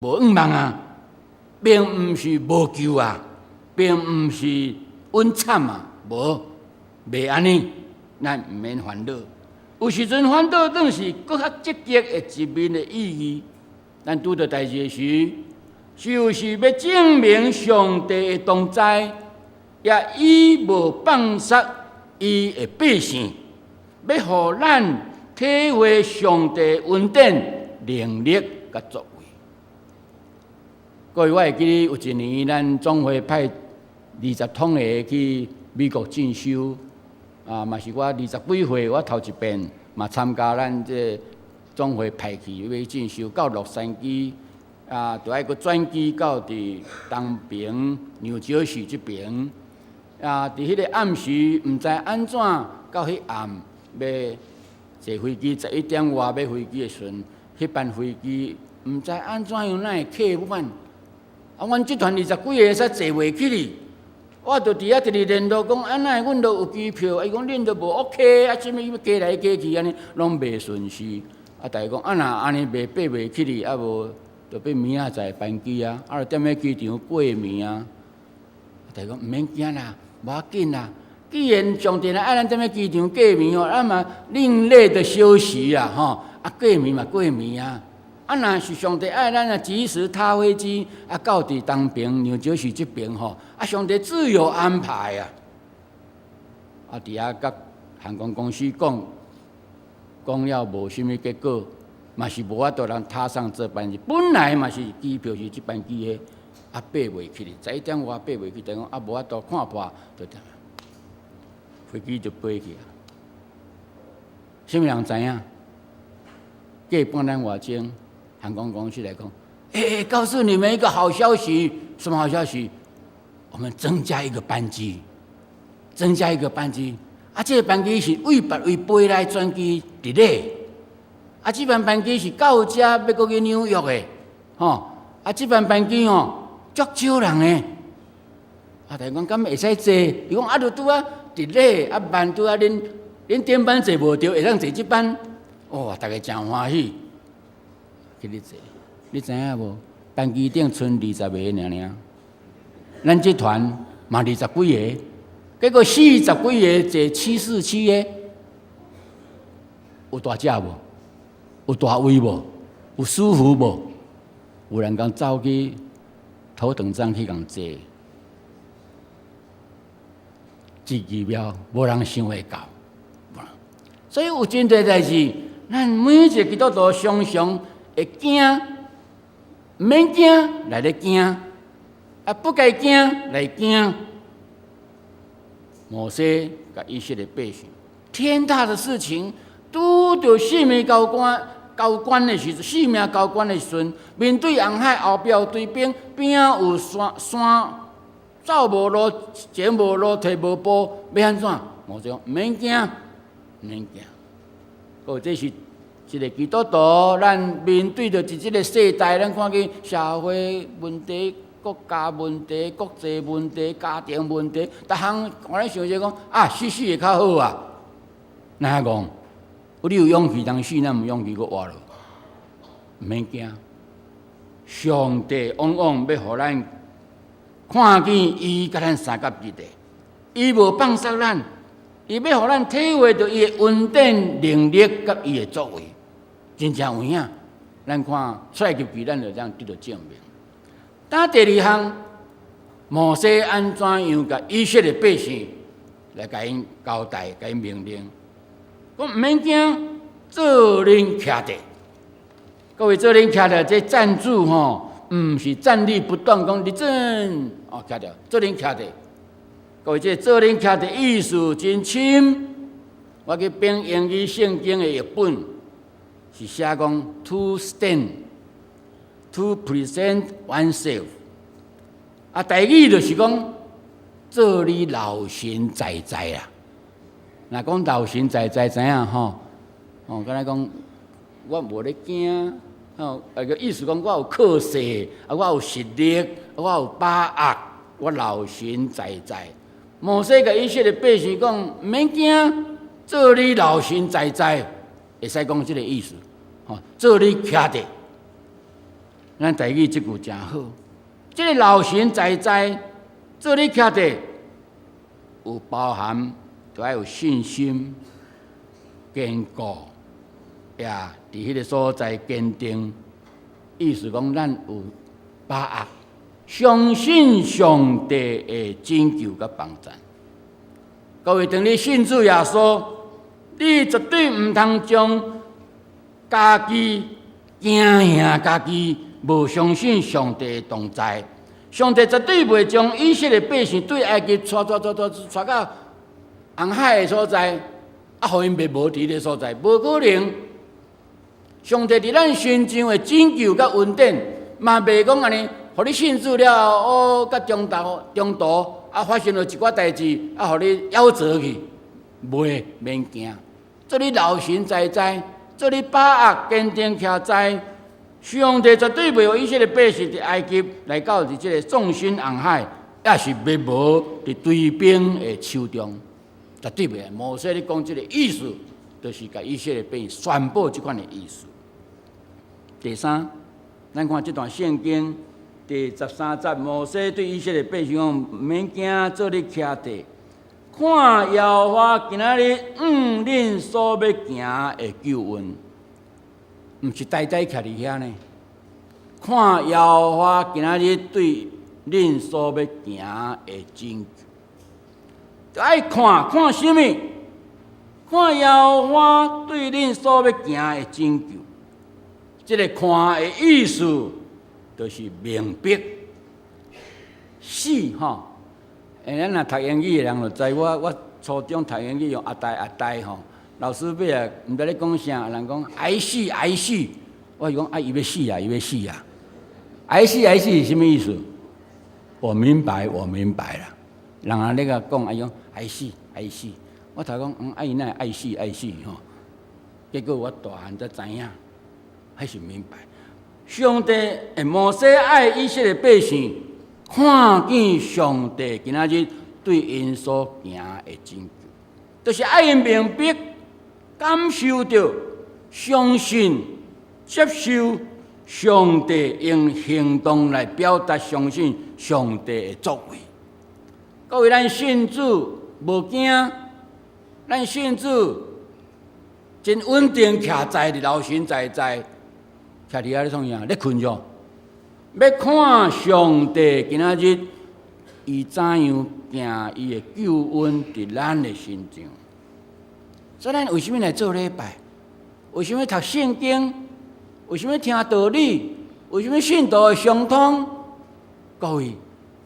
无愿望啊，并毋是无救啊，并毋是稳惨啊，无袂安尼，咱毋免烦恼。有时阵烦恼当是搁较积极的一面的意义。咱拄到代志时，就是要证明上帝的同在，也伊无放杀伊的百姓，要互咱体会上帝恩典、能力甲作为。各位，我会记得有一年，咱总会派20桶的去美国进修，嘛是我20几岁，我头一遍嘛参加咱这总会派去要进修到洛杉矶，就爱阁转机到伫东边纽约市这边，伫迄个暗时，毋知安怎到迄暗要坐飞机11点外要飞机的时阵，迄班飞机毋知安怎样哪会客满。阮这团20几个使坐袂起哩，我就伫直联络讲，哪会阮都有机票，伊讲恁都无 OK，什么要加来加去安尼，拢袂顺序。大家讲若安尼爬袂起哩，无就变明仔载班机啊，就踮咧机场过暝啊。大家讲毋免惊啦，无要紧啦。既然上帝爱咱踮咧机场过暝咱嘛另类的休息啦，过暝嘛过暝啊。若是上帝爱咱及时搭飞机到伫东边纽约市这边上帝自有安排啊。伫甲航空公司讲了无啥物结果，嘛是无法度人踏上这班机。本来嘛是机票是这班机的，爬袂起哩，11点外爬袂起，等讲无法度看破，就飞机就飞去啊。什么人知影？过半年外钟。航空公司来讲，告诉你们一个好消息，什么好消息？我们增加一个班机，这个班机是为别位飞来转机 delay， 这班班机是到遮要过去纽约的，这班班机足少人的，大家讲敢会使坐？伊讲就拄delay，班拄恁顶班坐无着，会当坐这班，大家真欢喜。去你坐，你知影无？班机顶剩20个尔，咱这团嘛20几个，结果40几个坐747个，有大只无？有大位无？有舒服无？有人讲走去头等舱去共坐，1秒无人想会到。所以有真侪代志，咱每一个基督徒常常会惊，毋免惊来咧惊，不该惊来惊。摩西甲以色列百姓，天大的事情，拄着性命交关的时阵，性命交关的时阵，面对红海后壁有追兵，边有山，走无路，前无路，退无步，要安怎？摩西讲毋免惊，毋免惊。这是一个基督徒，咱面对着即个世代，咱看见社会问题、国家问题、国际问题、家庭问题，逐项我咧想者讲死会较好啊。哪讲？你有勇气通死，咱毋勇气搁活落，毋免惊。上帝往往要互咱看见伊甲咱三甲一地，伊无放杀咱，伊要互咱体会到伊的恩典、能力甲伊的作为。真正有影，咱看出埃及记，咱就这样得到证明。但第2项，摩西安怎样甲以色列百姓来甲因交代、甲因命令，讲毋免惊，做恁徛地。各位做恁徛地，这站住毋是站立不动，讲立正徛着，做恁徛地。各位这做恁徛地意思真深，我去编英语圣经的译本。是写讲 to stand, to present oneself。台语就是讲做你老神在在啦。若讲老神在在知影敢若讲我无咧惊，个意思讲我有靠势，我有实力，我有把握，我老神在在。摩西甲以色列百姓讲毋免惊，做你老神在在，会使讲即个意思。做你徛地，咱台语即句真好，即个老神在在做你徛地，有包含都要有信心、坚固，也伫迄个所在坚定。意思讲，咱有把握，相信上帝的拯救甲帮助。各位，当你信主耶稣，你绝对毋通将家己惊吓家己，无相信上帝的同在。上帝绝对袂将以色列百姓对埃及带到红海的所在，互因袂无伫个所在，无可能。上帝伫咱身上的拯救甲恩典，嘛袂讲安尼，互你信主了后，甲中途发生了一寡代志，互你夭折去，免惊。做你老神在在，做你把握坚定徛在。上帝绝对袂互以色列百姓伫埃及来到伫即个创新红海，也是袂无伫追兵的手中，绝对袂。摩西咧讲即个意思，就是甲以色列百姓宣布即款的意思。第三，咱看这段圣经第13节，摩西对以色列百姓讲：毋免惊，做你徛地，看耶和华今仔日恁所要行的救恩。毋是呆呆徛伫遐呢，看耶和华今仔日对恁所要行的拯救，就爱看什么？看耶和华对恁所要行的拯救。这个看的意思，就是明白死吼。咱若读英语的人就知，我初中读英语用阿呆吼。老师尾啊，毋知咧讲啥，人讲爱死，我是讲伊要死啊，爱死是什么意思？我明白啦。人啊，咧个讲讲爱死，我头讲伊哪爱死吼，结果我大汉才知影，还是明白。上帝摩西爱以色列百姓，看见上帝今仔日对因所行的拯救，就是爱因明白。感受到、相信、接受上帝用行动来表达相信上帝的作为。各位，咱信主无惊，咱信主真稳定徛在伫老神在在，徛伫遐咧创啥？咧困着，要看上帝今仔日伊怎样行伊的救恩伫咱的身上。所以咱为什么来做礼拜？为什么读圣经？为什么听道理？为什么信徒的相通？各位，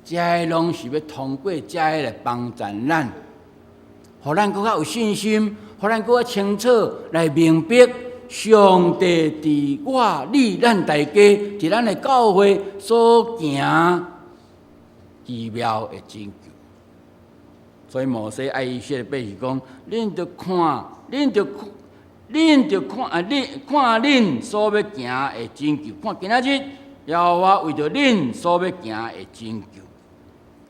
这些拢是要通过这些来帮助咱，互咱更较有信心，互咱更较清楚来明白上帝伫我、你、咱大家伫咱的教会所行奇妙的拯救。所以摩西爱以色列百姓讲：恁着看，恁着看恁所要行的拯救。看今仔日，耶和华为着恁所要行的拯救。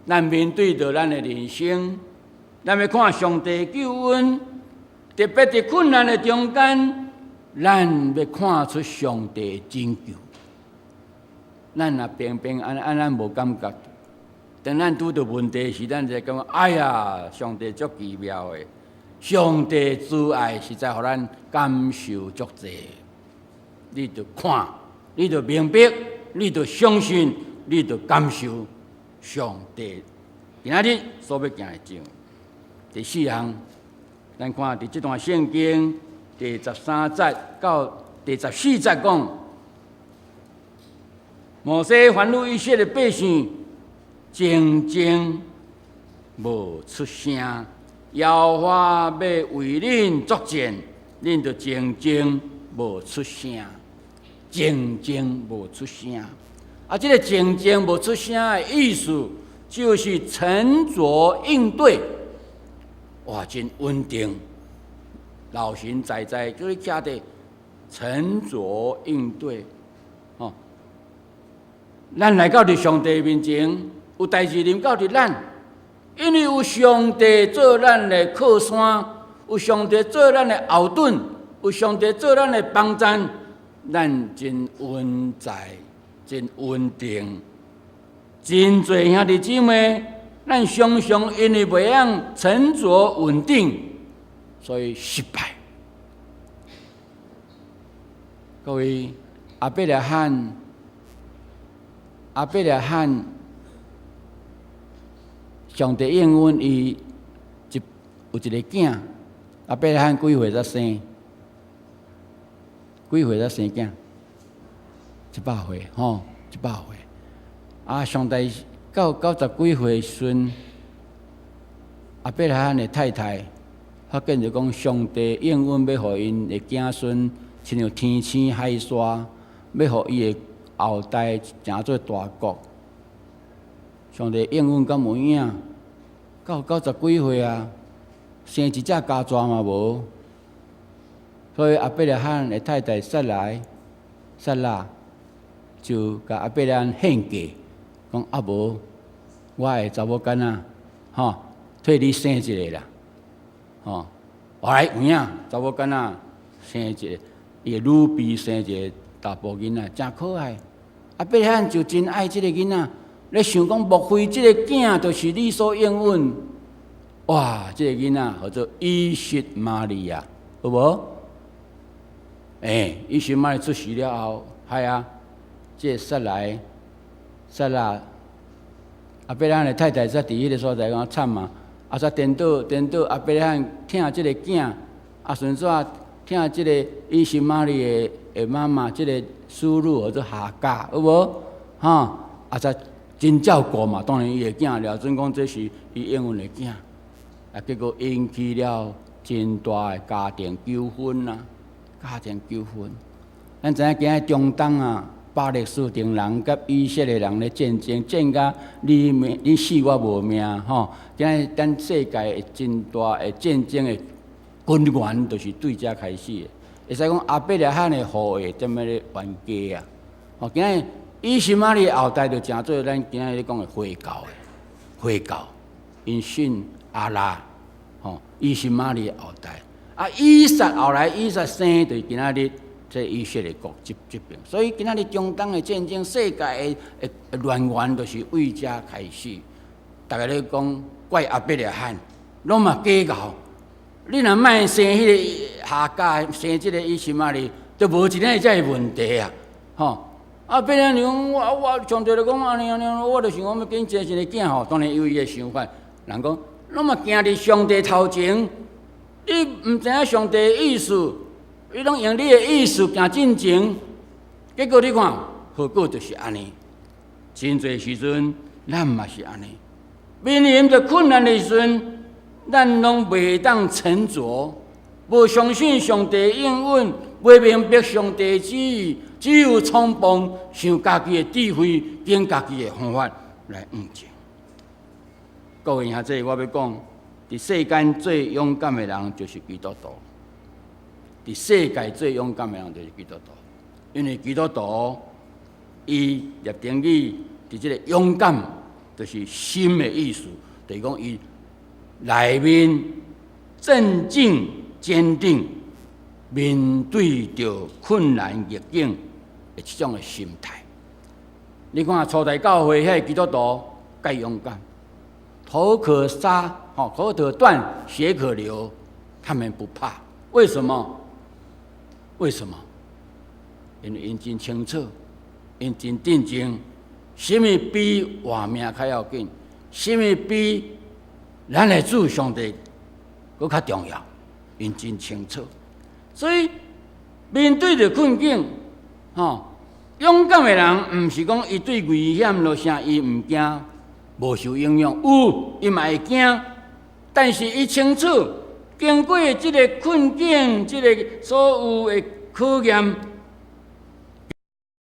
咱面对着咱的人生，咱要看上帝救恩，特别伫困难的中间，咱要看出上帝的拯救。咱若平安，咱无感觉。当咱拄到问题时，咱就感觉哎呀，上帝足奇妙的，上帝之爱实在互咱感受足济。你着看，你着明白，你着相信，你着感受上帝今仔日所要行的证。第四项，咱看伫这段圣经第13节到第14节讲，摩西吩咐以色列百姓。静无出声，耶和华要为恁作证，恁就静无出声，静无出声。这个静无出声的意思，就是沉着应对。哇，真稳定，老神在在，就是徛伫沉着应对。咱来到伫上帝面前。有代志临到伫咱，因为有上帝做咱的靠山，有上帝做咱的后盾，有上帝做咱的帮站，咱真稳在真稳定。真侪兄弟姊妹，咱常常因为袂晓沉着稳定，所以失败。各位，阿伯拉罕，上帝应允伊有一个囝，阿伯拉罕几岁才生？几岁才生囝？100岁，吼，100岁。啊，上帝到90几岁时，阿伯拉罕的太太发现就讲，上帝应允要互因的子孙，亲像天星海沙，要互伊的后代成做大国。上帝应允敢有影？到90几岁啊，生一只家蛇嘛无。所以阿伯拉罕的太太撒拉就甲阿伯拉罕献计，讲啊无，我的查某囡仔，吼，替你生一个啦，吼，后来有影，查某囡仔生一个，伊的女婢生一个大埔囡仔，真可爱。阿伯拉罕就真爱即个囡仔，咧想讲，莫非即个囝就是你所应允？哇，即个囡仔叫做伊什玛利亚，有无？伊什玛利出世了后，系啊，即个撒拉，阿伯拉罕的太太在伫迄个所在讲惨嘛，啊，才颠倒阿伯拉罕疼即个囝，啊，顺续疼即个伊什玛利的妈妈，即个叔母或者夏甲，有无？哈，啊，才真照顾嘛。当然，伊的囝了准讲这是伊应允的囝，啊，结果引起了真大的家庭纠纷啊。家庭纠纷，咱知影今日中东啊，巴勒斯坦人甲以色列人咧战争，战甲你死我无命吼。今日咱世界的真大的战争的根源，就是对遮开始的。会使讲阿伯拉罕的后裔踮咧冤家啊。吼，今日以什玛利后代就成做咱今日咧讲的回教，因信阿拉，吼，以什玛利后代。啊，以撒后来以撒生就是今仔日这以色列国这边，所以今仔日中东的战争、世界的乱源，就是为遮开始。大家咧讲怪阿伯拉罕，拢嘛假搞。你若莫生迄个夏甲，生即个以什玛利，就无一个遮问题啊！吼，啊，别人讲我上帝就讲安尼，我就想讲要紧生一个囝吼，当然有伊的想法。人讲拢嘛行伫上帝头前。你毋知影上帝的意思，伊拢用你的意思行进前，结果你看，后果就是安尼。真侪时阵，咱嘛是安尼。面临着困难的时阵，咱拢袂当沉着，无相信上帝应允，袂明白上帝的旨意，只有冲动，想家己的智慧，经家己的方法来误解。各位兄弟，我要讲。伫世间最勇敢的人就是基督徒。伫世界最勇敢的人就是基督徒，因为基督徒伊立定义伫即个勇敢，就是心的意思，就是讲伊内面镇静坚定，面对着困难逆境的这种的心态。你看初代教会遐基督徒介勇敢，头可杀。口可断，血可流，他们不怕。为什么？因为因真清楚，因真认真，什么比活命较要紧？什么比咱的主上帝搁较重要？因真清楚。所以面对着困境，勇敢的人，毋是讲伊对危险落啥伊毋惊，无受影响。有，伊嘛会惊。但是伊清楚，经过即个困境，即个所有的考验，